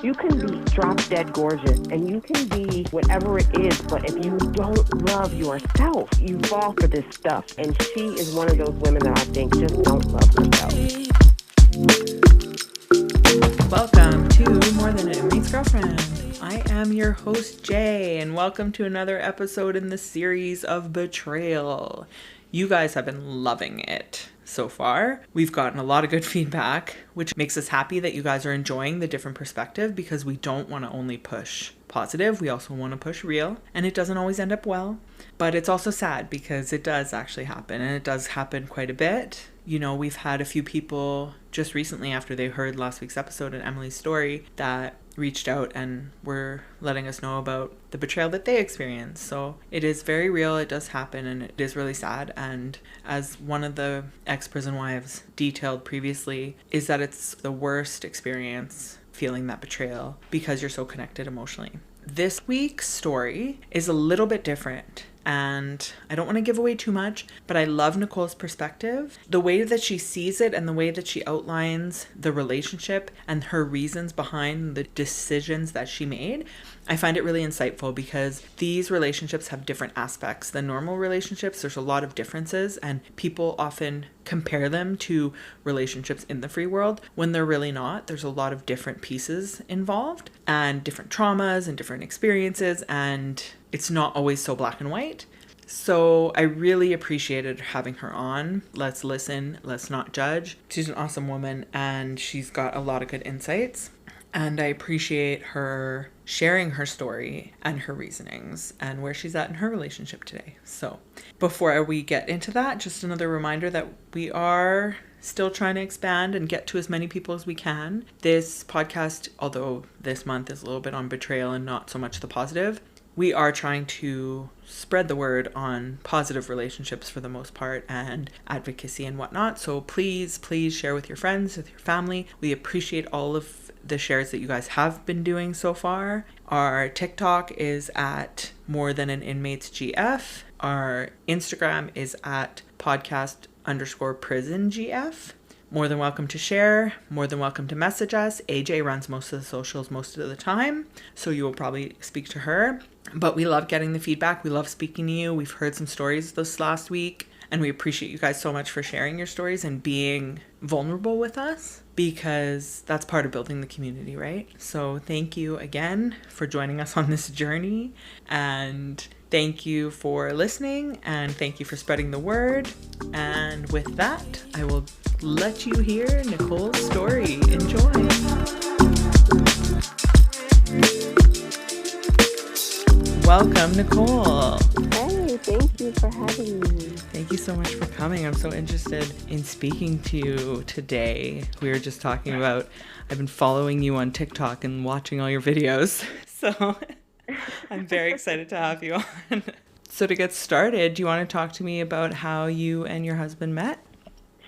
You can be drop dead gorgeous and you can be whatever it is, but if you don't love yourself, you fall for this stuff. And she is one of those women that I think just don't love herself. Welcome to More Than an Inmate's Girlfriend. I am your host, Jay, and welcome to another episode in the series of Betrayal. You guys have been loving it so far. We've gotten a lot of good feedback, which makes us happy that you guys are enjoying the different perspective, because we don't want to only push positive, we also want to push real, and it doesn't always end up well. But it's also sad because it does actually happen, and it does happen quite a bit. You know, we've had a few people just recently after they heard last week's episode and Emily's story that reached out and were letting us know about the betrayal that they experienced. So it is very real, it does happen, and it is really sad. And as one of the ex-prison wives detailed previously, is that it's the worst experience feeling that betrayal because you're so connected emotionally. This week's story is a little bit different, and I don't want to give away too much, but I love Nicole's perspective. The way that she sees it and the way that she outlines the relationship and her reasons behind the decisions that she made, I find it really insightful, because these relationships have different aspects than normal relationships. There's a lot of differences, and people often compare them to relationships in the free world when they're really not. There's a lot of different pieces involved and different traumas and different experiences, and it's not always so black and white. So I really appreciated having her on. Let's listen, let's not judge. She's an awesome woman, and she's got a lot of good insights. And I appreciate her sharing her story and her reasonings and where she's at in her relationship today. So before we get into that, just another reminder that we are still trying to expand and get to as many people as we can. This podcast, although this month is a little bit on betrayal and not so much the positive, we are trying to spread the word on positive relationships for the most part, and advocacy and whatnot. So please share with your friends, with your family. We appreciate all of the shares that you guys have been doing so far. Our TikTok is at More Than an Inmate's GF. Our Instagram is at podcast_prisongf. More than welcome to share, more than welcome to message us. AJ runs most of the socials most of the time, so you will probably speak to her. But we love getting the feedback. We love speaking to you. We've heard some stories this last week, and we appreciate you guys so much for sharing your stories and being vulnerable with us, because that's part of building the community, right? So thank you again for joining us on this journey, and thank you for listening, and thank you for spreading the word. And with that, I will let you hear Nicole's story. Enjoy. Welcome, Nicole. Hey, thank you for having me. Thank you so much for coming. I'm so interested in speaking to you today. We were just talking about, I've been following you on TikTok and watching all your videos. So I'm very excited to have you on. So to get started, do you want to talk to me about how you and your husband met?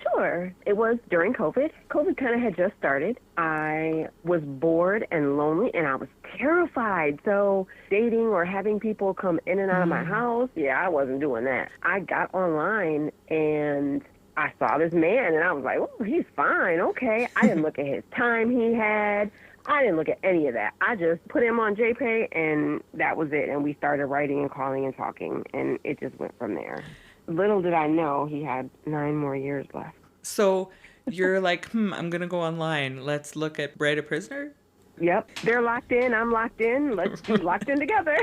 Sure. It was during COVID. COVID kind of had just started. I was bored and lonely, and I was terrified. So dating or having people come in and out of my house, I wasn't doing that. I got online and I saw this man, and I was like, oh, he's fine. Okay. I didn't look at his time he had. I didn't look at any of that. I just put him on JPay, and that was it. And we started writing and calling and talking, and it just went from there. Little did I know he had 9 more years left. So you're like, I'm going to go online. Let's look at Bride a Prisoner? Yep. They're locked in. I'm locked in. Let's be locked in together.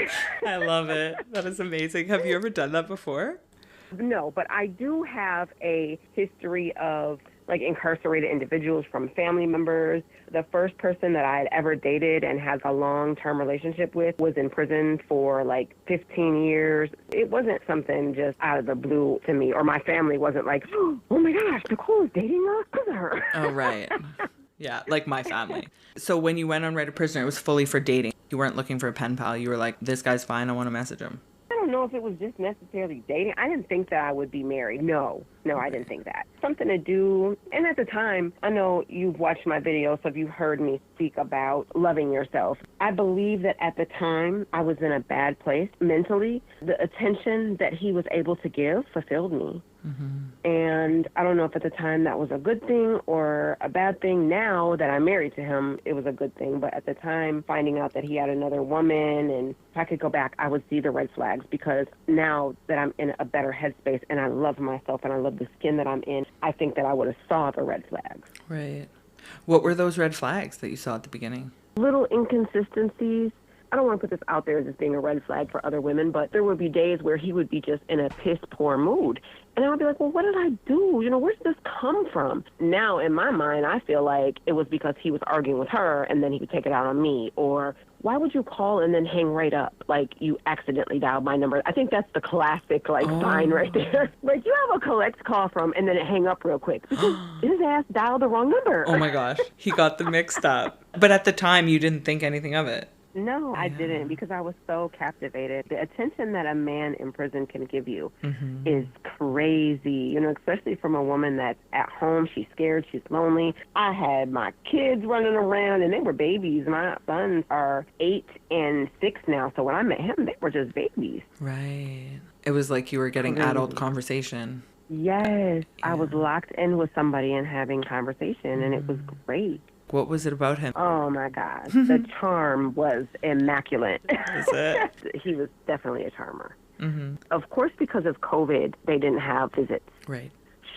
I love it. That is amazing. Have you ever done that before? No, but I do have a history of incarcerated individuals from family members. The first person that I had ever dated and had a long-term relationship with was in prison for 15 years. It wasn't something just out of the blue to me, or my family wasn't like, oh my gosh, Nicole is dating a prisoner. Oh, right. Yeah, like my family. So when you went on Write a Prisoner, it was fully for dating. You weren't looking for a pen pal. You were like, this guy's fine. I want to message him. I don't know if it was just necessarily dating. I didn't think that I would be married. No. No, I didn't think that. Something to do. And at the time, I know you've watched my videos, so you've heard me speak about loving yourself. I believe that at the time I was in a bad place mentally. The attention that he was able to give fulfilled me. And I don't know if at the time that was a good thing or a bad thing. Now that I'm married to him, it was a good thing. But at the time, finding out that he had another woman, and if I could go back, I would see the red flags, because now that I'm in a better headspace and I love myself and I love the skin that I'm in, I think that I would have saw the red flags. Right. What were those red flags that you saw at the beginning? Little inconsistencies. I don't want to put this out there as being a red flag for other women, but there would be days where he would be just in a piss poor mood. And I would be like, well, what did I do? You know, where did this come from? Now, in my mind, I feel like it was because he was arguing with her and then he would take it out on me. Or why would you call and then hang right up? Like you accidentally dialed my number. I think that's the classic, sign right there. Like you have a collect call from and then it hang up real quick because his ass dialed the wrong number. Oh my gosh. He got them mixed up. But at the time, you didn't think anything of it. No, I didn't, because I was so captivated. The attention that a man in prison can give you is crazy, you know, especially from a woman that's at home. She's scared. She's lonely. I had my kids running around, and they were babies. My sons are 8 and 6 now, so when I met him, they were just babies. Right. It was like you were getting adult conversation. Yes. I was locked in with somebody and having conversation, and it was great. What was it about him? Oh, my God. The charm was immaculate. Is it? He was definitely a charmer. Of course, because of COVID, they didn't have visits. Right.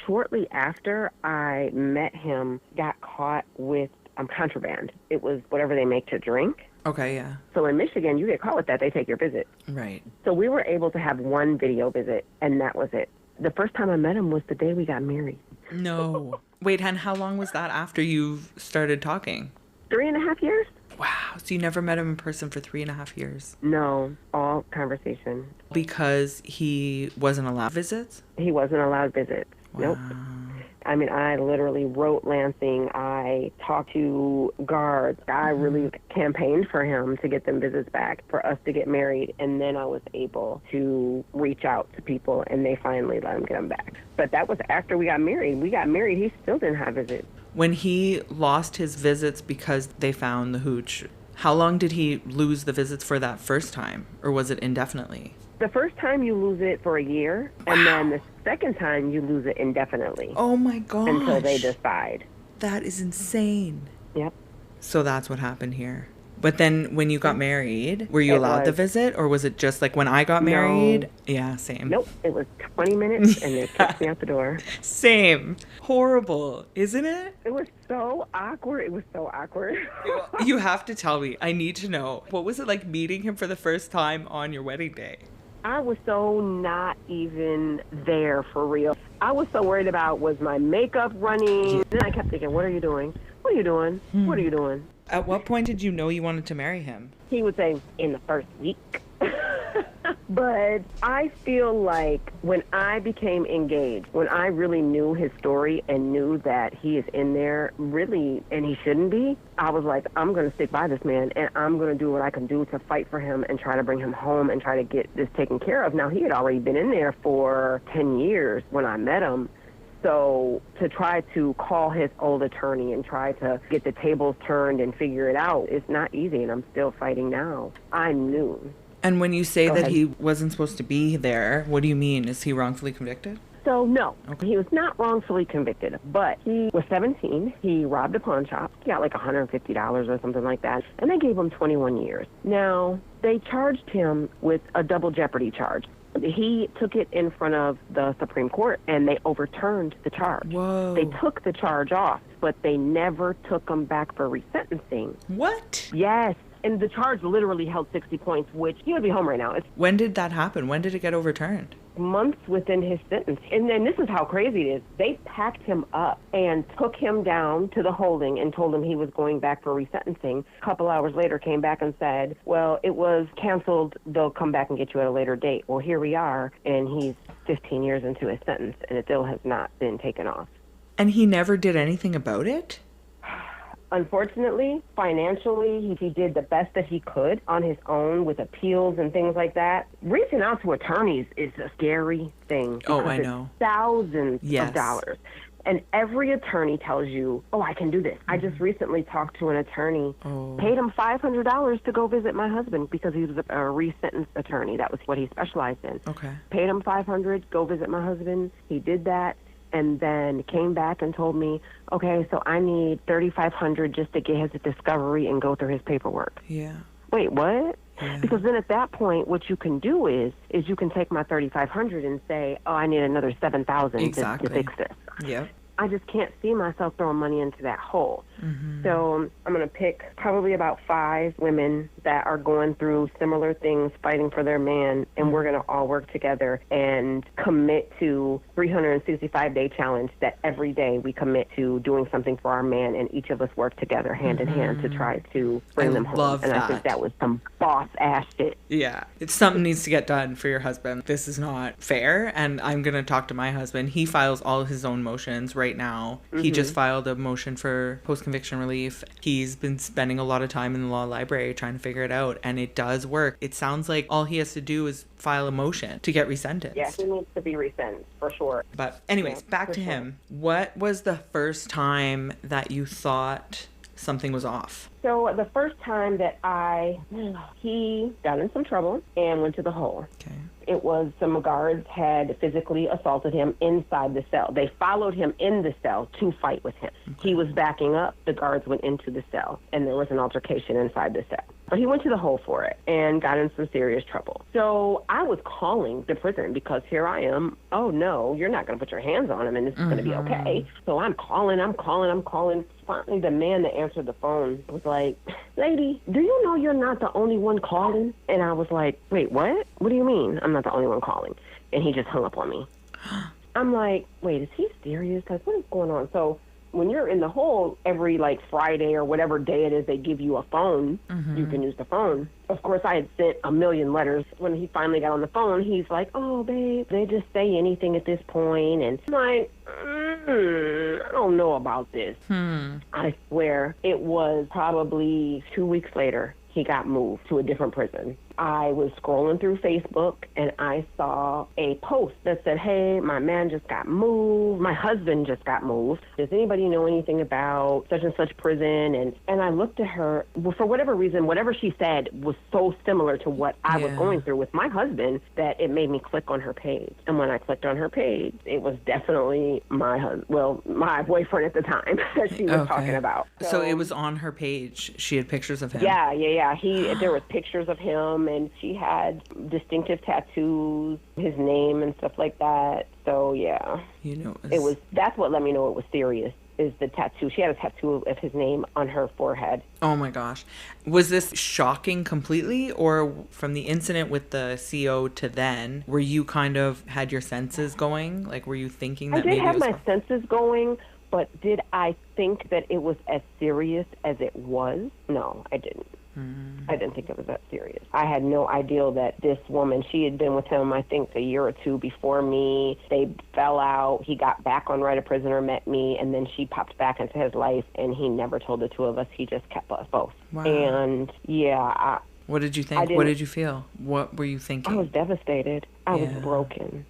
Shortly after I met him, got caught with contraband. It was whatever they make to drink. Okay, yeah. So in Michigan, you get caught with that, they take your visit. Right. So we were able to have one video visit, and that was it. The first time I met him was the day we got married. No. Wait, and how long was that after you started talking? 3.5 years. Wow. So you never met him in person for 3.5 years? No, all conversation. Because he wasn't allowed visits? He wasn't allowed visits. Wow. Nope. I mean, I literally wrote Lansing. I talked to guards. I really campaigned for him to get them visits back, for us to get married. And then I was able to reach out to people, and they finally let him get them back. But that was after we got married. We got married. He still didn't have visits. When he lost his visits because they found the hooch, how long did he lose the visits for that first time? Or was it indefinitely? The first time you lose it for a year, and then the second time you lose it indefinitely. Oh my gosh. Until they decide. That is insane. Yep. So that's what happened here. But then when you got married, were you allowed to visit? Or was it just like when I got married? No. Yeah, same. Nope. It was 20 minutes and they kicked me out the door. Same. Horrible, isn't it? It was so awkward. It was so awkward. You have to tell me. I need to know. What was it like meeting him for the first time on your wedding day? I was so not even there for real. I was so worried about, was my makeup running? Then I kept thinking, what are you doing? What are you doing? What are you doing? At what point did you know you wanted to marry him? He would say, in the first week. But I feel like when I became engaged, when I really knew his story and knew that he is in there really, and he shouldn't be, I was like, I'm going to stick by this man, and I'm going to do what I can do to fight for him and try to bring him home and try to get this taken care of. Now, he had already been in there for 10 years when I met him. So to try to call his old attorney and try to get the tables turned and figure it out, it's not easy, and I'm still fighting now. I knew. And when you say that he wasn't supposed to be there, what do you mean? Is he wrongfully convicted? So, no. Okay. He was not wrongfully convicted, but he was 17. He robbed a pawn shop. He got like $150 or something like that, and they gave him 21 years. Now, they charged him with a double jeopardy charge. He took it in front of the Supreme Court, and they overturned the charge. Whoa. They took the charge off, but they never took him back for resentencing. What? Yes. And the charge literally held 60 points, which he would be home right now. It's When did that happen? When did it get overturned? months within his sentence. And then this is how crazy it is. They packed him up and took him down to the holding and told him he was going back for resentencing. A couple hours later came back and said, well, it was canceled. They'll come back and get you at a later date. Well, here we are, and he's 15 years into his sentence, and it still has not been taken off. And he never did anything about it? Unfortunately, financially, he did the best that he could on his own with appeals and things like that. Reaching out to attorneys is a scary thing. Oh, I because know. It's thousands Yes. of dollars. And every attorney tells you, oh, I can do this. I just recently talked to an attorney, paid him $500 to go visit my husband because he was a resentenced attorney. That was what he specialized in. Okay. Paid him $500, go visit my husband. He did that. And then came back and told me, okay, so I need $3,500 just to get his discovery and go through his paperwork. Yeah. Wait, what? Yeah. Because then at that point, what you can do is you can take my $3,500 and say, oh, I need another $7,000 Exactly. to fix this. Yep. I just can't see myself throwing money into that hole. Mm-hmm. So I'm going to pick probably about 5 women that are going through similar things, fighting for their man, and we're going to all work together and commit to 365-day challenge that every day we commit to doing something for our man, and each of us work together hand in hand to try to bring them home. Love and that. I think that was some boss-ass shit. Yeah. It's something needs to get done for your husband. This is not fair, and I'm going to talk to my husband. He files all his own motions right now. He just filed a motion for post-conviction relief. He's been spending a lot of time in the law library trying to figure it out, and it does work. It sounds like all he has to do is file a motion to get resentenced. Yeah, he needs to be resentenced, for sure. But anyways, back to him. What was the first time that you thought something was off? So the first time that he got in some trouble and went to the hole. Okay. It was some guards had physically assaulted him inside the cell. They followed him in the cell to fight with him. Okay. He was backing up. The guards went into the cell, and there was an altercation inside the cell. But he went to the hole for it and got in some serious trouble. So I was calling the prison because here I am. Oh, no, you're not going to put your hands on him, and this is going to be okay. So I'm calling. Finally, the man that answered the phone was like, lady, do you know you're not the only one calling? And I was like, wait, what? What do you mean I'm not the only one calling? And he just hung up on me. I'm like, wait, is he serious? Like, what is going on? So when you're in the hole every Friday or whatever day it is they give you a phone, you can use the phone. Of course, I had sent a million letters. When he finally got on the phone, he's like, oh, babe, they just say anything at this point. And I'm like, I don't know about this. I swear it was probably 2 weeks later he got moved to a different prison. I was scrolling through Facebook and I saw a post that said, hey, my man just got moved. My husband just got moved. Does anybody know anything about such and such prison? And I looked at her. Well, for whatever reason, whatever she said was so similar to what I was going through with my husband that it made me click on her page. And when I clicked on her page, it was definitely my boyfriend at the time that she was talking about. So it was on her page. She had pictures of him. Yeah. There was pictures of him, and she had distinctive tattoos, his name and stuff like that. So yeah, that's what let me know it was serious. Is the tattoo. She had a tattoo of his name on her forehead. Oh my gosh. Was this shocking completely, or from the incident with the CO to then, were you kind of had your senses going? Like, were you thinking that maybe it was... I did have my senses going, but did I think that it was as serious as it was? No, I didn't. I didn't think it was that serious. I had no idea that this woman, she had been with him, I think, a year or two before me. They fell out. He got back on Write a Prisoner, met me, and then she popped back into his life, and he never told the two of us. He just kept us both. Wow. And, yeah. What did you think? What did you feel? What were you thinking? I was devastated. I was broken.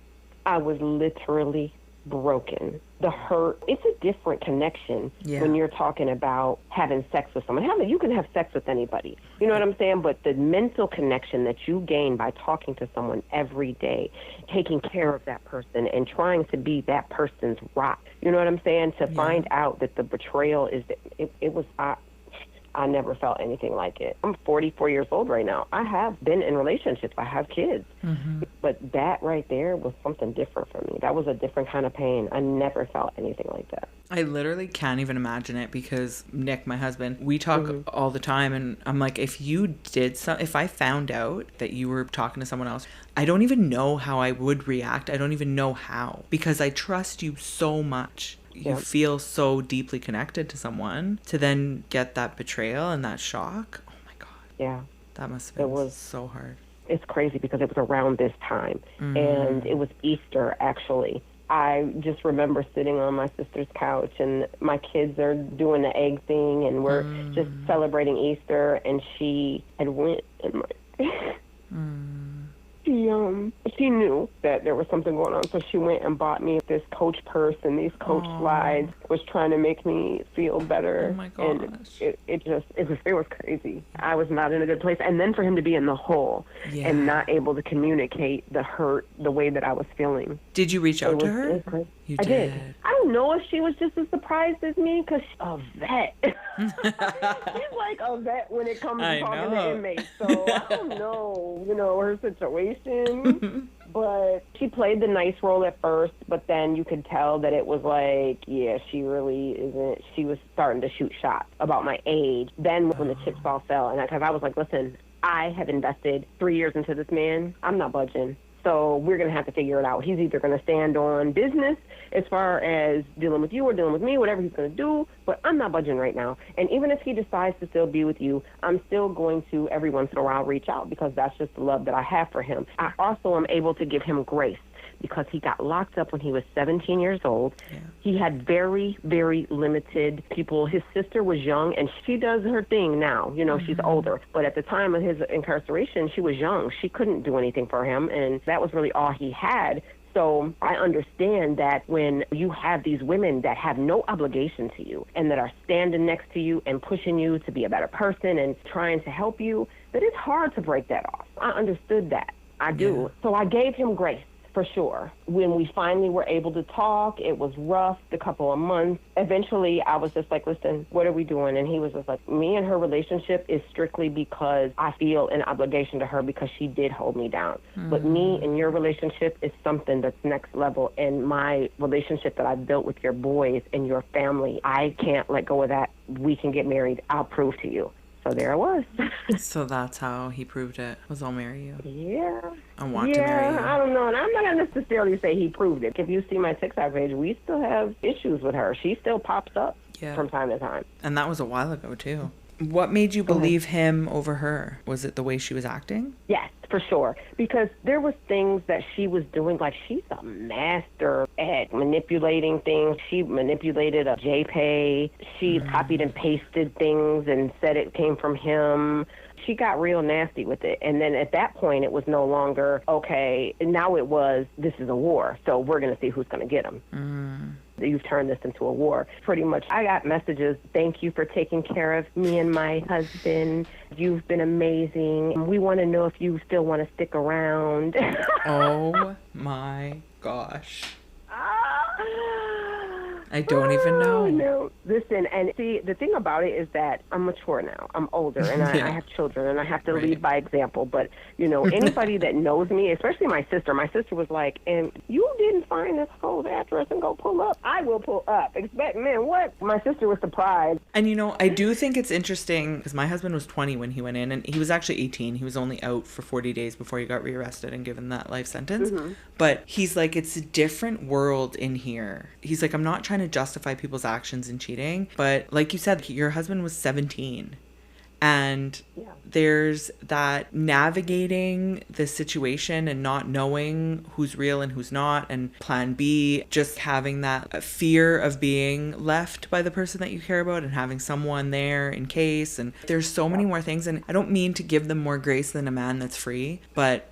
I was literally broken. The hurt, it's a different connection when you're talking about having sex with someone. You can have sex with anybody. You know what I'm saying? But the mental connection that you gain by talking to someone every day, taking care of that person and trying to be that person's rock. You know what I'm saying? To find out that the betrayal is, it was, I never felt anything like it. I'm 44 years old right now. I have been in relationships. I have kids. But that right there was something different for me. That was a different kind of pain. I never felt anything like that. I literally can't even imagine it because Nick, my husband, we talk all the time, and I'm like, if I found out that you were talking to someone else, I don't even know how I would react. I don't even know how, because I trust you so much. You feel so deeply connected to someone, to then get that betrayal and that shock. Oh my God. Yeah. That must have been so hard. It's crazy because it was around this time, and it was Easter, actually. I just remember sitting on my sister's couch, and my kids are doing the egg thing, and we're just celebrating Easter, and she had went and she knew that there was something going on, so she went and bought me this Coach purse and these Coach slides, was trying to make me feel better. Oh my gosh. And it was crazy. I was not in a good place. And then for him to be in the hole and not able to communicate the hurt the way that I was feeling. Did you reach out to her? It was crazy. You I did. I don't know if she was just as surprised as me, because she's a vet. She's like a vet when it comes to talking to inmates. So I don't know, her situation. But she played the nice role at first, but then you could tell that it was like, yeah, she really isn't. She was starting to shoot shots about my age. Then when the chips all fell, and because I was like, listen, I have invested 3 years into this man. I'm not budging. So we're going to have to figure it out. He's either going to stand on business as far as dealing with you or dealing with me, whatever he's going to do, but I'm not budging right now. And even if he decides to still be with you, I'm still going to every once in a while reach out, because that's just the love that I have for him. I also am able to give him grace, because he got locked up when he was 17 years old. Yeah. He had very, very limited people. His sister was young, and she does her thing now. She's older. But at the time of his incarceration, she was young. She couldn't do anything for him, and that was really all he had. So I understand that when you have these women that have no obligation to you and that are standing next to you and pushing you to be a better person and trying to help you, that it's hard to break that off. I understood that. I do. Yeah. So I gave him grace. For sure. When we finally were able to talk, it was rough, the couple of months. Eventually, I was just like, listen, what are we doing? And he was just like, me and her relationship is strictly because I feel an obligation to her, because she did hold me down. But me and your relationship is something that's next level. And my relationship that I've built with your boys and your family, I can't let go of that. We can get married. I'll prove to you. So there I was. So that's how he proved it, was I'll marry you. Yeah. I want to marry you. I don't know. And I'm not going to necessarily say he proved it. If you see my TikTok page, we still have issues with her. She still pops up from time to time. And that was a while ago, too. What made you believe him over her? Was it the way she was acting? Yes, for sure. Because there was things that she was doing, like she's a master at manipulating things. She manipulated a JPay. She copied and pasted things and said it came from him. She got real nasty with it. And then at that point, it was no longer, okay, now it was, this is a war, so we're going to see who's going to get him. You've turned this into a war. Pretty much, I got messages, thank you for taking care of me and my husband. You've been amazing. We want to know if you still want to stick around. Oh, my gosh. I don't even know. No. Listen, and see, the thing about it is that I'm mature now. I'm older, and I have children, and I have to lead by example. But, anybody that knows me, especially my sister was like, and you didn't find this whole address and go pull up. I will pull up. Man, what? My sister was surprised. And, I do think it's interesting, because my husband was 20 when he went in, and he was actually 18. He was only out for 40 days before he got rearrested and given that life sentence. But he's like, it's a different world in here. He's like, I'm not trying to justify people's actions in cheating, but like you said, your husband was 17, and there's that navigating the situation and not knowing who's real and who's not, and plan B, just having that fear of being left by the person that you care about and having someone there in case. And there's so many more things, and I don't mean to give them more grace than a man that's free, but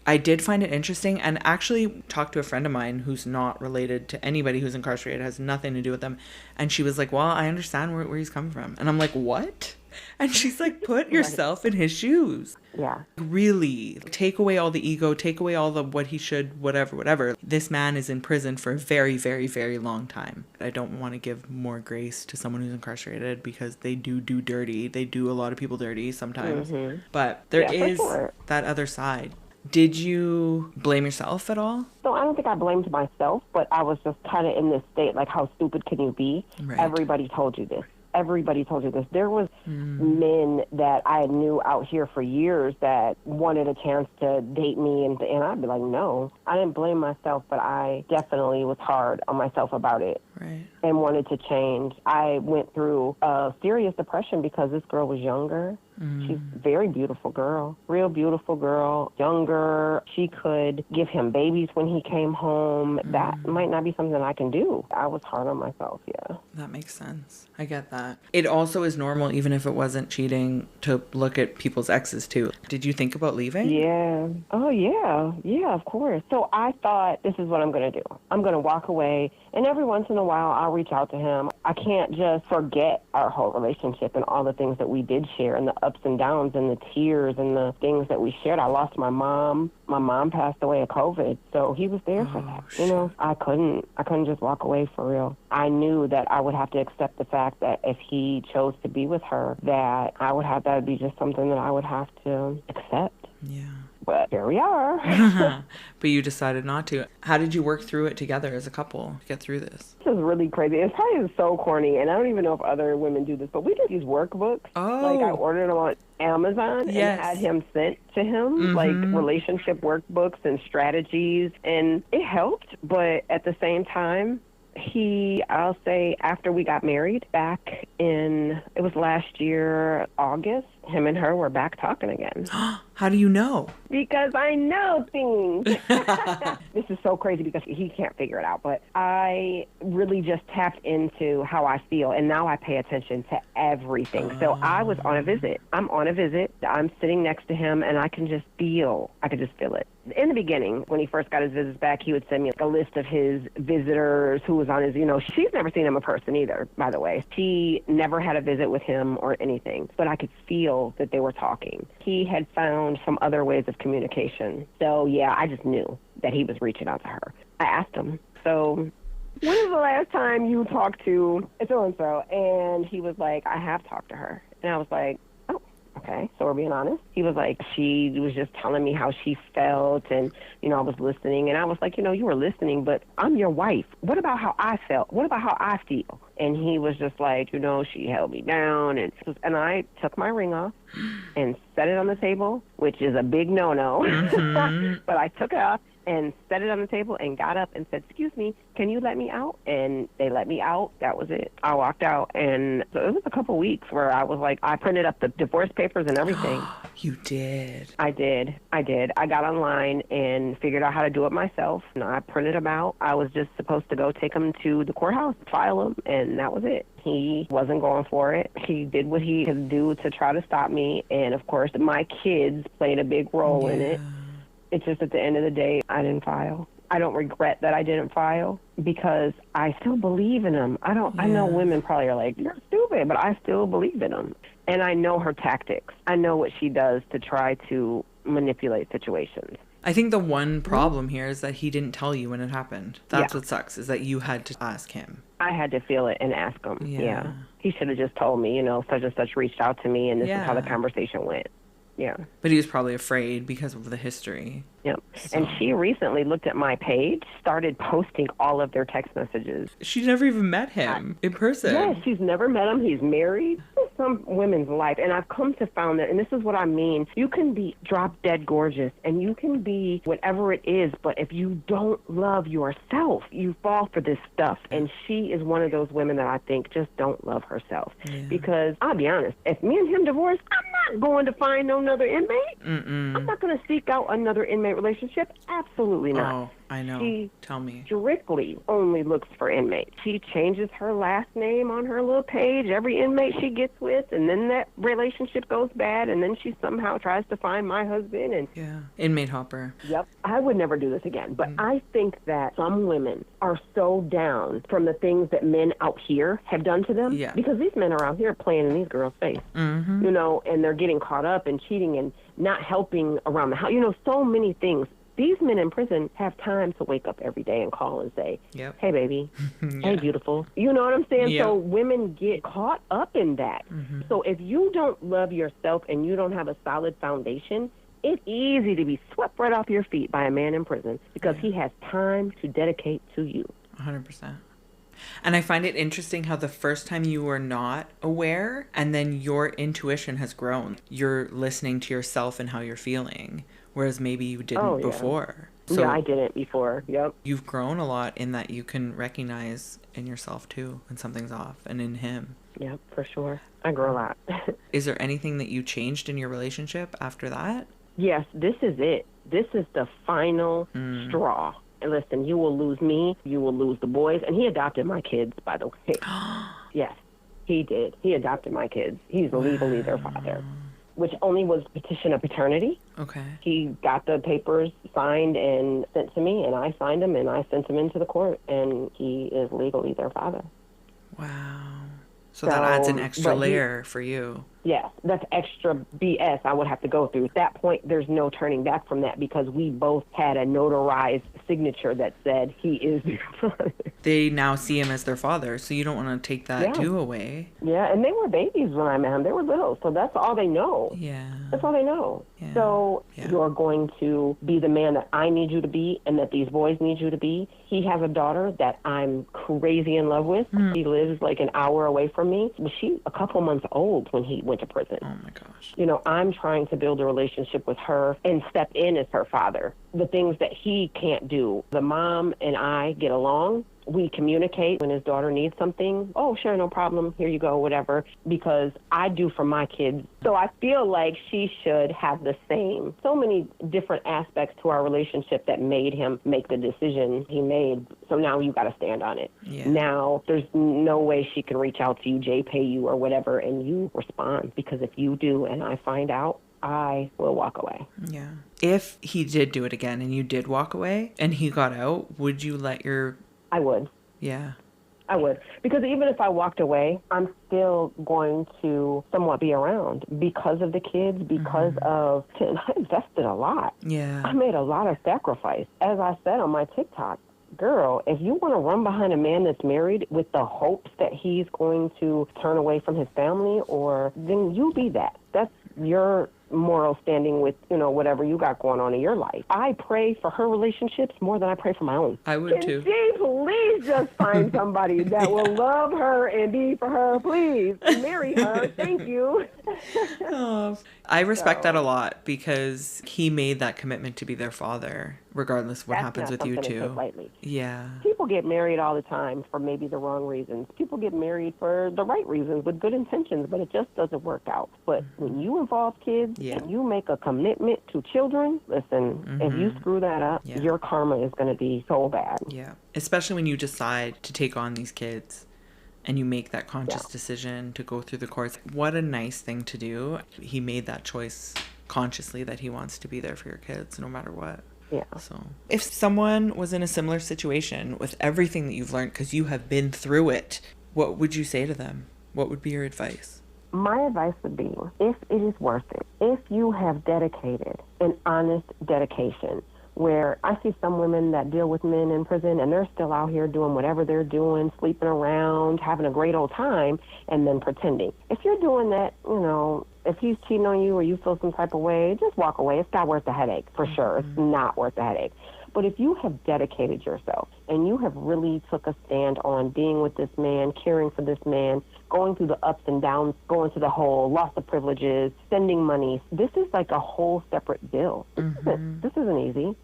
I did find it interesting, and actually talked to a friend of mine who's not related to anybody who's incarcerated, has nothing to do with them, and she was like, well, I understand where he's coming from. And I'm like, what? And she's like, put yourself in his shoes. Yeah. Really take away all the ego, take away all the what he should, whatever. This man is in prison for a very, very, very long time. I don't want to give more grace to someone who's incarcerated, because they do dirty. They do a lot of people dirty sometimes. But there is that other side. Did you blame yourself at all? So I don't think I blamed myself, but I was just kind of in this state, like, how stupid can you be? Right. Everybody told you this. There was men that I knew out here for years that wanted a chance to date me, and I'd be like, no. I didn't blame myself, but I definitely was hard on myself about it. Right. And wanted to change. I went through a serious depression because this girl was younger. She's a very beautiful girl, real beautiful girl, younger. She could give him babies when he came home. That might not be something I can do. I was hard on myself, yeah. That makes sense. I get that. It also is normal, even if it wasn't cheating, to look at people's exes too. Did you think about leaving? Yeah. Oh, yeah. Yeah, of course. So I thought, this is what I'm going to do. I'm going to walk away, and every once in a while, I'll reach out to him. I can't just forget our whole relationship and all the things that we did share and the ups and downs and the tears and the things that we shared. I lost my mom. My mom passed away of COVID, so he was there for that. Shit. You know, I couldn't just walk away for real. I knew that I would have to accept the fact that if he chose to be with her, that that would be just something that I would have to accept. Yeah. But here we are. But you decided not to. How did you work through it together as a couple to get through this? This is really crazy. It's probably so corny, and I don't even know if other women do this, but we did these workbooks. Oh. Like, I ordered them on Amazon and had him sent to him, like relationship workbooks and strategies, and it helped, but at the same time, I'll say after we got married back it was last year, August, him and her were back talking again. How do you know? Because I know things. This is so crazy because he can't figure it out. But I really just tapped into how I feel, and now I pay attention to everything. So I was on a visit. I'm on a visit. I'm sitting next to him, and I could just feel it. In the beginning, when he first got his visits back, he would send me a list of his visitors who was on his, she's never seen him in person either, by the way. She never had a visit with him or anything, but I could feel that they were talking. He had found some other ways of communication. So, yeah, I just knew that he was reaching out to her. I asked him, so when was the last time you talked to so-and-so? And he was like, I have talked to her. And I was like, oh, okay, so we're being honest. He was like, she was just telling me how she felt, and, I was listening. And I was like, you were listening, but I'm your wife. What about how I felt? What about how I feel? And he was just like, she held me down. And I took my ring off and set it on the table, which is a big no-no. But I took it off and set it on the table and got up and said, excuse me, can you let me out? And they let me out. That was it. I walked out, and so it was a couple weeks where I was like, I printed up the divorce papers and everything. You did? I did. I got online and figured out how to do it myself. And I printed them out. I was just supposed to go take them to the courthouse, file them, and that was it. He wasn't going for it. He did what he could do to try to stop me. And, of course, my kids played a big role in it. It's just at the end of the day, I didn't file. I don't regret that I didn't file because I still believe in him. I know women probably are like, you're stupid, but I still believe in him. And I know her tactics. I know what she does to try to manipulate situations. I think the one problem here is that he didn't tell you when it happened. That's what sucks, is that you had to ask him. I had to feel it and ask him. Yeah. He should have just told me, such and such reached out to me, and this is how the conversation went. Yeah. But he was probably afraid because of the history. Yep. So. And she recently looked at my page, started posting all of their text messages. She never even met him in person. Yes, she's never met him. He's married. Some women's life. And I've come to find that, and this is what I mean, you can be drop dead gorgeous, and you can be whatever it is, but if you don't love yourself, you fall for this stuff. And she is one of those women that I think just don't love herself. Yeah. Because I'll be honest, if me and him divorced, I'm not going to find another inmate. I'm not going to seek out another inmate relationship. Absolutely not. Oh, I know. Tell me. Strictly only looks for inmates. She changes her last name on her little page, every inmate she gets with, and then that relationship goes bad, and then she somehow tries to find my husband. And inmate hopper. Yep. I would never do this again, but I think that some women are so down from the things that men out here have done to them, because these men are out here playing in these girls' face, and they're getting caught up and cheating and not helping around the house. So many things. These men in prison have time to wake up every day and call and say, hey, baby, hey, beautiful. You know what I'm saying? Yep. So women get caught up in that. So if you don't love yourself and you don't have a solid foundation, it's easy to be swept right off your feet by a man in prison because he has time to dedicate to you. 100%. And I find it interesting how the first time you were not aware, and then your intuition has grown. You're listening to yourself and how you're feeling, whereas maybe you didn't before. So I didn't before. Yep. You've grown a lot in that you can recognize in yourself too when something's off, and in him. Yep, for sure. I grew a lot. Is there anything that you changed in your relationship after that? Yes, this is it. This is the final straw. And listen, you will lose me, you will lose the boys. And he adopted my kids, by the way. Yes, he did. He adopted my kids. He's legally their father, which only was petition of paternity. Okay. He got the papers signed and sent to me, and I signed them, and I sent them into the court, and he is legally their father. Wow. So that adds an extra layer for you. Yes, that's extra BS I would have to go through. At that point, there's no turning back from that because we both had a notarized signature that said he is their father. They now see him as their father, so you don't want to take that too away. Yeah, and they were babies when I met him. They were little, so that's all they know. Yeah. That's all they know. Yeah. So you're going to be the man that I need you to be and that these boys need you to be. He has a daughter that I'm crazy in love with. He lives like an hour away from me. She's a couple months old when he went to prison. Oh my gosh. You know, I'm trying to build a relationship with her and step in as her father. The things that he can't do. The mom and I get along. We communicate when his daughter needs something. Oh, sure, no problem. Here you go, whatever. Because I do for my kids. So I feel like she should have the same. So many different aspects to our relationship that made him make the decision he made. So now you got to stand on it. Yeah. Now there's no way she can reach out to you, pay you or whatever, and you respond. Because if you do and I find out, I will walk away. Yeah. If he did do it again and you did walk away and he got out, would you let your... I would. Yeah. I would. Because even if I walked away, I'm still going to somewhat be around because of the kids, because of... And I invested a lot. Yeah. I made a lot of sacrifice. As I said on my TikTok, girl, if you want to run behind a man that's married with the hopes that he's going to turn away from his family, then you be that. That's your moral standing with, whatever you got going on in your life. I pray for her relationships more than I pray for my own. I would too. Can she please just find somebody that will love her and be for her, please? Marry her. Thank you. I respect that a lot because he made that commitment to be their father, regardless of what happens with you two. Lightly. Yeah. People get married all the time for maybe the wrong reasons. People get married for the right reasons with good intentions, but it just doesn't work out. But when you involve kids and you make a commitment to children, listen, if you screw that up, your karma is going to be so bad. Yeah. Especially when you decide to take on these kids and you make that conscious decision to go through the courts. What a nice thing to do. He made that choice consciously that he wants to be there for your kids no matter what. Yeah. So if someone was in a similar situation with everything that you've learned because you have been through it, what would you say to them? What would be your advice? My advice would be, if it is worth it, if you have dedicated an honest dedication, where I see some women that deal with men in prison and they're still out here doing whatever they're doing, sleeping around, having a great old time, and then pretending. If you're doing that, if he's cheating on you or you feel some type of way, just walk away. It's not worth the headache, for sure. It's not worth the headache. But if you have dedicated yourself and you have really took a stand on being with this man, caring for this man, going through the ups and downs, going to the whole loss of privileges, sending money, this is like a whole separate bill. This isn't easy.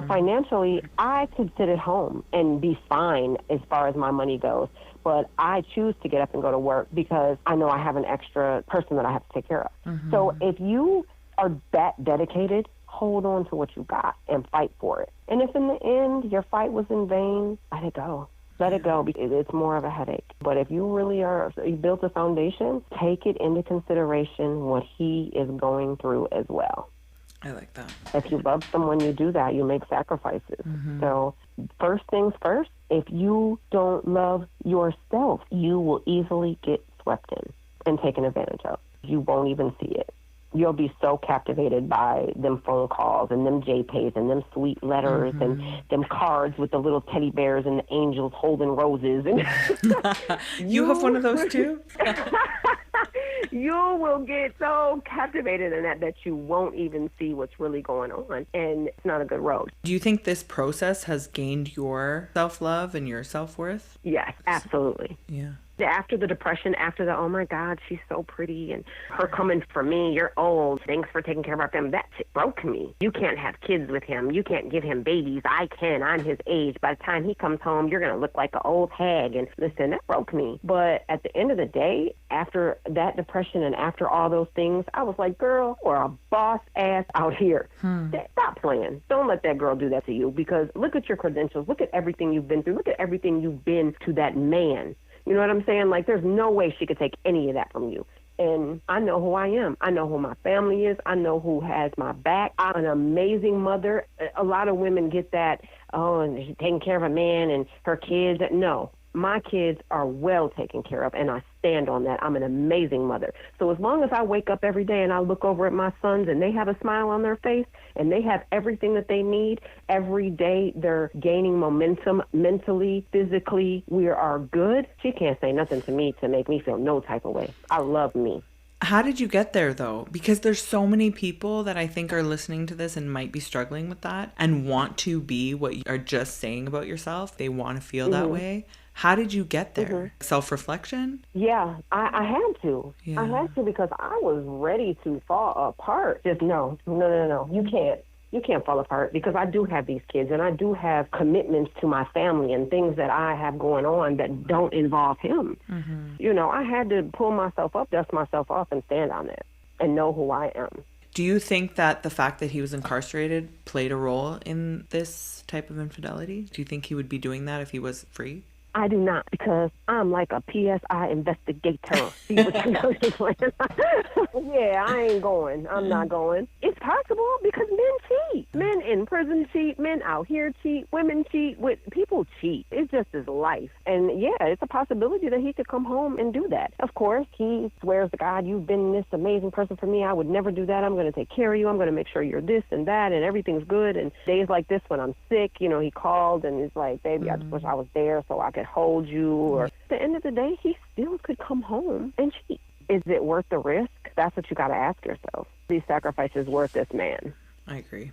Financially, I could sit at home and be fine as far as my money goes. But I choose to get up and go to work because I know I have an extra person that I have to take care of. So if you are that dedicated, hold on to what you got and fight for it. And if in the end your fight was in vain, let it go. Let it go because it's more of a headache. But if you really you built a foundation, take it into consideration what he is going through as well. I like that. If you love someone, you do that. You make sacrifices. So first things first, if you don't love yourself, you will easily get swept in and taken advantage of. You won't even see it. You'll be so captivated by them phone calls and them JPays and them sweet letters and them cards with the little teddy bears and the angels holding roses. And you have one of those too? You will get so captivated in that you won't even see what's really going on. And it's not a good road. Do you think this process has gained your self-love and your self-worth? Yes, absolutely. Yeah. After the depression, after the, oh my God, she's so pretty, and her coming for me, you're old, thanks for taking care of our family, that shit broke me. You can't have kids with him. You can't give him babies. I can. I'm his age. By the time he comes home, you're going to look like an old hag. And listen, that broke me. But at the end of the day, after that depression and after all those things, I was like, girl, you're a boss ass out here. Stop playing. Don't let that girl do that to you, because look at your credentials. Look at everything you've been through. Look at everything you've been to that man. You know what I'm saying? Like, there's no way she could take any of that from you. And I know who I am. I know who my family is. I know who has my back. I'm an amazing mother. A lot of women get that, oh, and she's taking care of a man and her kids. No, my kids are well taken care of, and I stand on that. I'm an amazing mother. So as long as I wake up every day and I look over at my sons and they have a smile on their face and they have everything that they need, every day they're gaining momentum mentally, physically, we are good. She can't say nothing to me to make me feel no type of way. I love me. How did you get there, though? Because there's so many people that I think are listening to this and might be struggling with that and want to be what you are just saying about yourself. They want to feel that way. How did you get there? Self-reflection? Yeah, I had to. Yeah. I had to, because I was ready to fall apart. Just no. You can't. You can't fall apart, because I do have these kids and I do have commitments to my family and things that I have going on that don't involve him. You know, I had to pull myself up, dust myself off, and stand on it and know who I am. Do you think that the fact that he was incarcerated played a role in this type of infidelity? Do you think he would be doing that if he was free? I do not, because I'm like a PSI investigator. See what you know? Yeah, I ain't going. I'm not going. It's possible, because men cheat. Men in prison cheat. Men out here cheat. Women cheat. People cheat. It's just his life. And yeah, it's a possibility that he could come home and do that. Of course, he swears to God, you've been this amazing person for me. I would never do that. I'm going to take care of you. I'm going to make sure you're this and that, and everything's good. And days like this when I'm sick, you know, he called and he's like, baby, I just wish I was there so I could hold you. Or at the end of the day, he still could come home and cheat. Is it worth the risk? That's what you got to ask yourself. These sacrifices worth this man? I agree.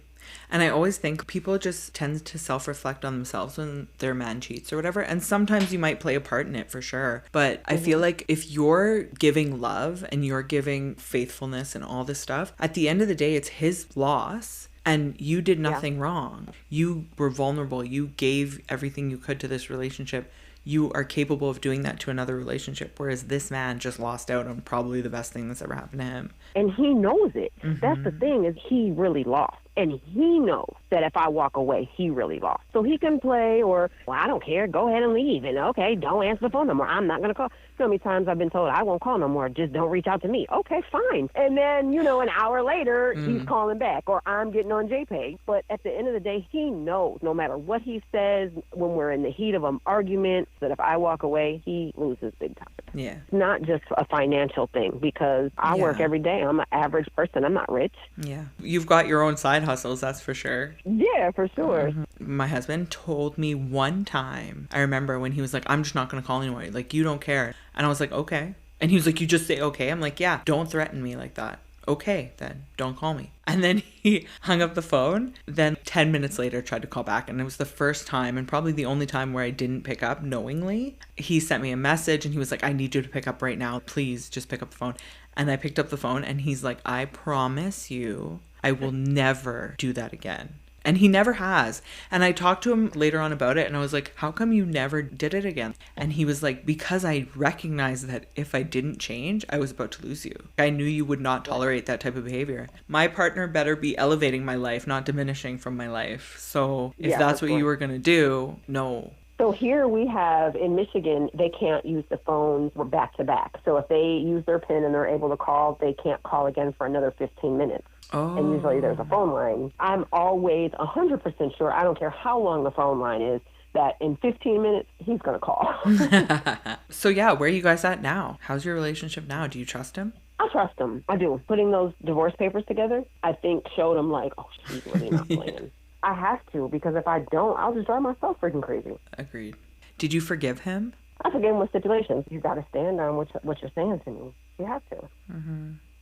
And I always think people just tend to self-reflect on themselves when their man cheats or whatever. And sometimes you might play a part in it, for sure. But I feel like if you're giving love and you're giving faithfulness and all this stuff, at the end of the day, it's his loss. And you did nothing wrong. You were vulnerable. You gave everything you could to this relationship. You are capable of doing that to another relationship, whereas this man just lost out on probably the best thing that's ever happened to him. And he knows it. That's the thing, is he really lost. And he knows that if I walk away, he really lost. So he can play, or, well, I don't care, go ahead and leave. And okay, don't answer the phone no more. I'm not going to call. So many times I've been told, I won't call no more. Just don't reach out to me. Okay, fine. And then, you know, an hour later, he's calling back, or I'm getting on JPEG. But at the end of the day, he knows, no matter what he says, when we're in the heat of an argument, that if I walk away, he loses big time. Yeah. It's not just a financial thing, because I work every day. I'm an average person. I'm not rich. Yeah. You've got your own side hustles, that's for sure. Yeah, for sure. My husband told me one time, I remember when he was like, I'm just not going to call anymore. Like, you don't care. And I was like, okay. And he was like, you just say okay? I'm like, yeah, don't threaten me like that. Okay, then don't call me. And then he hung up the phone. Then 10 minutes later tried to call back. And it was the first time, and probably the only time, where I didn't pick up knowingly. He sent me a message and he was like, I need you to pick up right now. Please just pick up the phone. And I picked up the phone and he's like, I promise you, I will never do that again. And he never has. And I talked to him later on about it, and I was like, how come you never did it again? And he was like, because I recognized that if I didn't change, I was about to lose you. I knew you would not tolerate that type of behavior. My partner better be elevating my life, not diminishing from my life. So if that's what you were going to do, no. So here we have, in Michigan, they can't use the phones back to back. So if they use their PIN and they're able to call, they can't call again for another 15 minutes. Oh. And usually there's a phone line. I'm always 100% sure, I don't care how long the phone line is, that in 15 minutes, he's going to call. So yeah, where are you guys at now? How's your relationship now? Do you trust him? I trust him. I do. Putting those divorce papers together, I think showed him like, oh, she's really not playing. I have to, because if I don't, I'll just drive myself freaking crazy. Agreed. Did you forgive him? I forgive him with stipulations. You got to stand on what you're saying to me. You have to.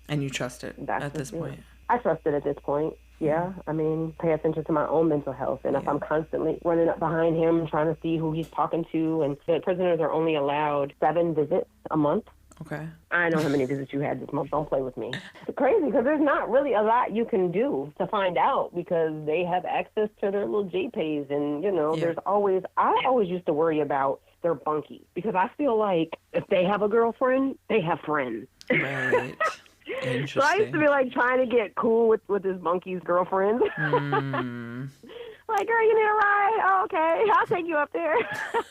And you trust it at this point? I trust it at this point. Yeah, I mean, pay attention to my own mental health. And if I'm constantly running up behind him, trying to see who he's talking to, and the prisoners are only allowed 7 visits a month. Okay. I know how many visits you had this month. Don't play with me. It's crazy because there's not really a lot you can do to find out because they have access to their little JPays. And, there's always, I always used to worry about their bunkie because I feel like if they have a girlfriend, they have friends. Right. So I used to be like trying to get cool with this monkey's girlfriend. Like, girl, you need a ride? Oh, okay, I'll take you up there.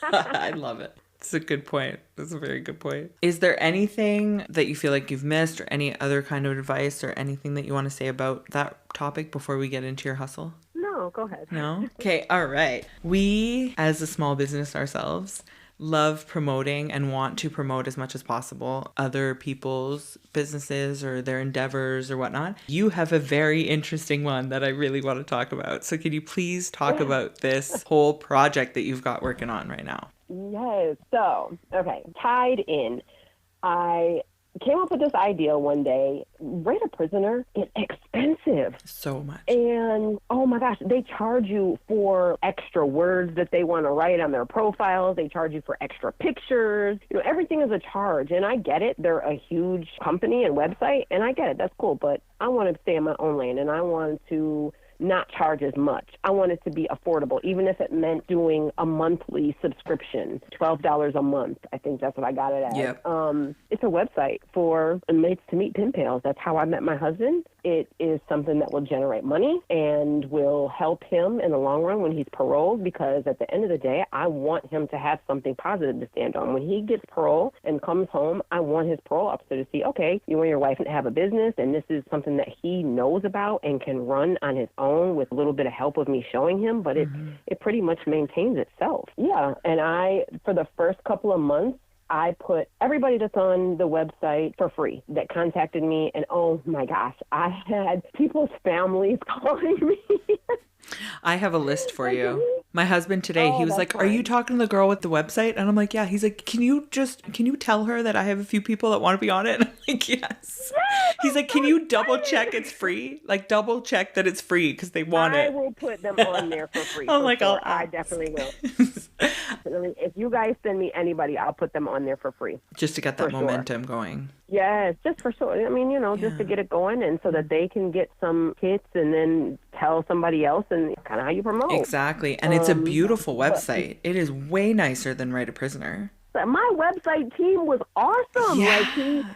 I love it. It's a good point. That's a very good point. Is there anything that you feel like you've missed or any other kind of advice or anything that you want to say about that topic before we get into your hustle? No, go ahead. No? Okay, all right. We, as a small business ourselves, love promoting and want to promote as much as possible other people's businesses or their endeavors or whatnot. You have a very interesting one that I really want to talk about. So can you please talk about this whole project that you've got working on right now? Yes. So, okay, tied in. I came up with this idea one day. Rate a Prisoner is expensive. So much. And, oh my gosh, they charge you for extra words that they want to write on their profiles. They charge you for extra pictures. Everything is a charge. And I get it. They're a huge company and website, and I get it. That's cool. But I want to stay in my own lane, and I want to not charge as much. I want it to be affordable, even if it meant doing a monthly subscription, $12 a month. I think that's what I got it at. Yep. It's a website for inmates to meet pen pals. That's how I met my husband. It is something that will generate money and will help him in the long run when he's paroled, because at the end of the day, I want him to have something positive to stand on. When he gets parole and comes home, I want his parole officer to see, okay, you and your wife have a business, and this is something that he knows about and can run on his own with a little bit of help of me showing him, but it pretty much maintains itself. Yeah, and for the first couple of months, I put everybody that's on the website for free that contacted me, and oh my gosh, I had people's families calling me. I have a list for you. My husband today, he was like, fine. Are you talking to the girl with the website? And I'm like, yeah. He's like, can you tell her that I have a few people that want to be on it? And I'm like, yes. He's like, can you double check it's free? Like, double check that it's free because they want it. I will put them on there for free. Oh my God. I definitely will. If you guys send me anybody, I'll put them on there for free. Just to get that momentum going. Yes, just for sure. I mean, just to get it going, and so that they can get some hits and then tell somebody else, and kind of how you promote. Exactly. And it's a beautiful website. It is way nicer than Write a Prisoner. My website team was awesome. Yeah. Like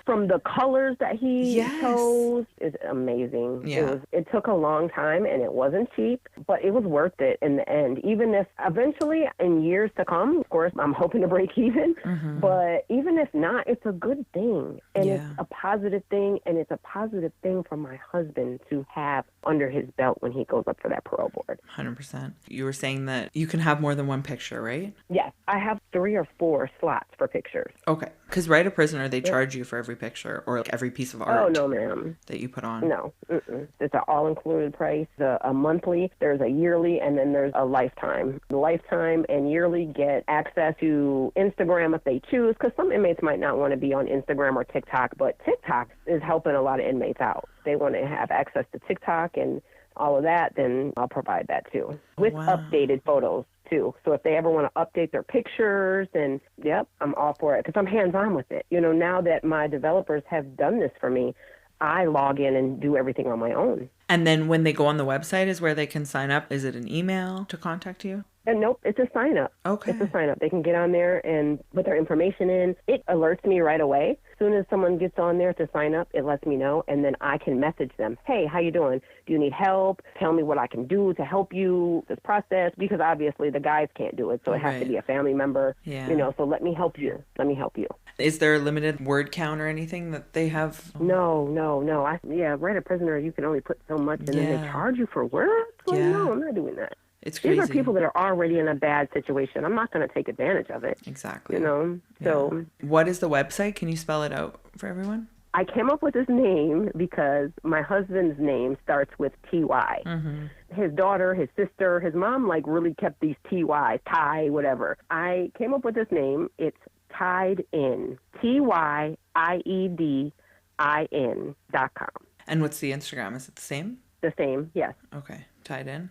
from the colors that he chose is amazing. Yeah. It took a long time and it wasn't cheap, but it was worth it in the end. Even if eventually in years to come, of course, I'm hoping to break even, but even if not, it's a good thing. And it's a positive thing, and it's a positive thing for my husband to have under his belt when he goes up for that parole board. 100%. You were saying that you can have more than one picture, right? Yes. I have 3 or 4 slots for pictures. Okay. Because Write a Prisoner, they charge you for every picture or like every piece of art. Oh, no, ma'am. That you put on. No. It's an all-included price. A monthly, there's a yearly, and then there's a lifetime. The lifetime and yearly get access to Instagram if they choose, because some inmates might not want to be on Instagram or TikTok, but TikTok is helping a lot of inmates out. They want to have access to TikTok and all of that, then I'll provide that too, with updated photos too. So if they ever want to update their pictures, then I'm all for it, because I'm hands-on with it. Now that my developers have done this for me, I log in and do everything on my own. And then when they go on the website is where they can sign up. Is it an email to contact you? And nope, it's a sign up. Okay. It's a sign up. They can get on there and put their information in. It alerts me right away. As soon as someone gets on there to sign up, it lets me know, and then I can message them. Hey, how you doing? Do you need help? Tell me what I can do to help you this process, because obviously the guys can't do it, so it has to be a family member. Yeah. So let me help you. Is there a limited word count or anything that they have? No. Write a Prisoner, you can only put so much, and then they charge you for words? Well, no, I'm not doing that. It's crazy. These are people that are already in a bad situation. I'm not going to take advantage of it. Exactly. So. What is the website? Can you spell it out for everyone? I came up with this name because my husband's name starts with T-Y. His daughter, his sister, his mom, really kept these T-Y, Ty, whatever. I came up with this name. It's Tied In, TYIEDIN.com. And what's the Instagram? Is it the same? The same, yes. Okay. Tied in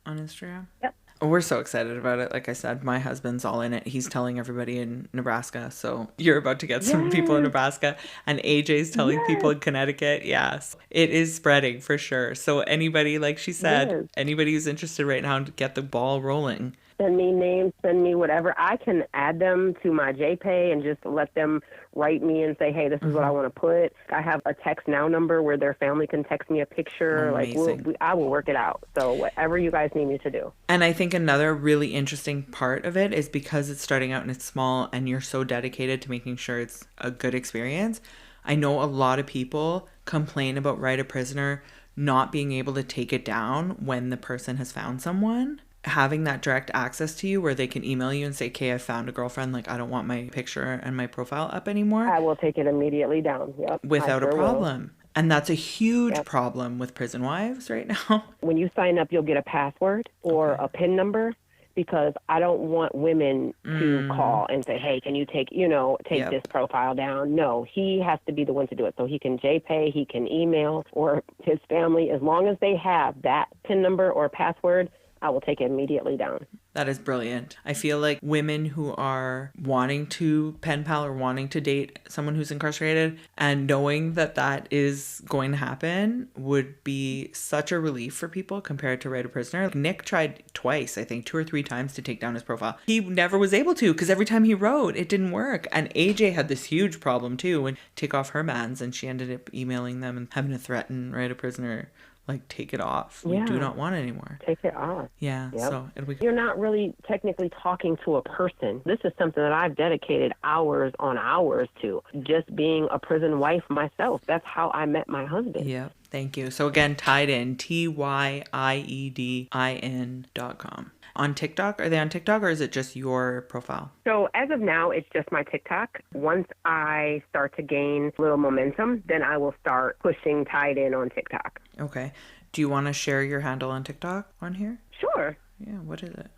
on Instagram? Yep. We're so excited about it. Like I said, my husband's all in it. He's telling everybody in Nebraska. So you're about to get some people in Nebraska. And AJ's telling people in Connecticut. Yes. It is spreading for sure. So anybody, like she said, anybody who's interested right now to get the ball rolling. Send me names, send me whatever. I can add them to my JPay and just let them write me and say, hey, this is what I want to put. I have a text now number where their family can text me a picture. Amazing. Like, I will work it out. So whatever you guys need me to do. And I think another really interesting part of it is because it's starting out and it's small and you're so dedicated to making sure it's a good experience. I know a lot of people complain about Right a Prisoner not being able to take it down when the person has found someone. Having that direct access to you where they can email you and say, okay, I found a girlfriend, like I don't want my picture and my profile up anymore. I will take it immediately down. Yep. Without a problem. And that's a huge problem with prison wives right now. When you sign up, you'll get a password or a PIN number, because I don't want women to call and say, hey, can you take this profile down? No, he has to be the one to do it. So he can JPay, he can email, or his family, as long as they have that PIN number or password, I will take it immediately down. That is brilliant. I feel like women who are wanting to pen pal or wanting to date someone who's incarcerated and knowing that that is going to happen would be such a relief for people compared to Right a Prisoner. Nick tried twice, I think 2 or 3 times to take down his profile. He never was able to because every time he wrote, it didn't work. And AJ had this huge problem too when take off her mans, and she ended up emailing them and having to threaten Right a Prisoner. Like, take it off. We do not want it anymore. Take it off. Yeah. Yep. So you're not really technically talking to a person. This is something that I've dedicated hours on hours to. Just being a prison wife myself. That's how I met my husband. Yeah. Thank you. So again, tied in, TYIEDIN.com. On TikTok? Are they on TikTok or is it just your profile? So as of now, it's just my TikTok. Once I start to gain a little momentum, then I will start pushing Tied In on TikTok. Okay. Do you want to share your handle on TikTok on here? Sure. Yeah, what is it?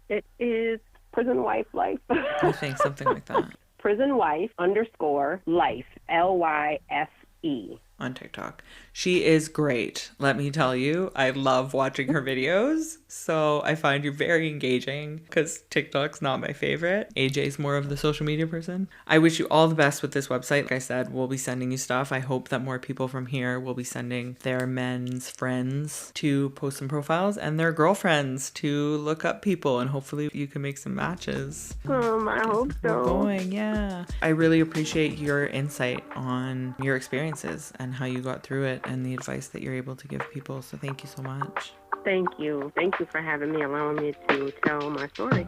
It is Prison Wife Life. I think something like that. Prison Wife _ Life, LYFE. On TikTok. She is great. Let me tell you, I love watching her videos. So I find you very engaging because TikTok's not my favorite. AJ's more of the social media person. I wish you all the best with this website. Like I said, we'll be sending you stuff. I hope that more people from here will be sending their men's friends to post some profiles and their girlfriends to look up people, and hopefully you can make some matches. I hope so. We're going, yeah. I really appreciate your insight on your experiences and how you got through it and the advice that you're able to give people. So thank you so much. Thank you. Thank you for having me, allowing me to tell my story.